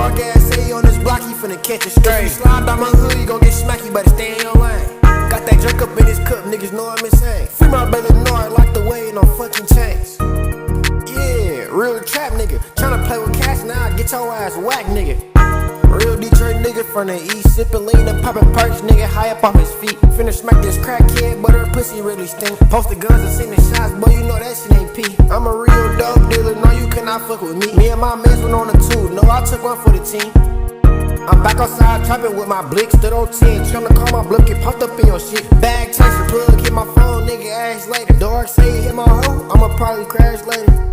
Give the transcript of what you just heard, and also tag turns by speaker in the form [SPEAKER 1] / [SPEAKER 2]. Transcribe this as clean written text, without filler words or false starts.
[SPEAKER 1] Dog ass say on this block, he finna catch a stray. If you slide down my hood, you gon' get smacked, you better stay in your lane. Got that drink up in his cup, niggas know I'm insane. Free my brother Nord, like the way no fucking chains. Yeah, real trap nigga. Tryna play with cash now, get your ass whack nigga. Real Detroit nigga from the east, sippin' lean and poppin' perks, nigga high up on his feet. Finna smack this crackhead, but her pussy really stink. Posted guns and seen the shots, boy, you know that shit ain't pee. I'm a real dope dealer, no you cannot fuck with me. Me and my mans went on the two, no I took one for the team. I'm back outside trappin' with my blick, stood on 10, tryna call my bluff, get popped up in your shit. Bag chaser, plug, hit my phone, nigga ass later. Dog say he hit my hoe, I'ma probably crash later.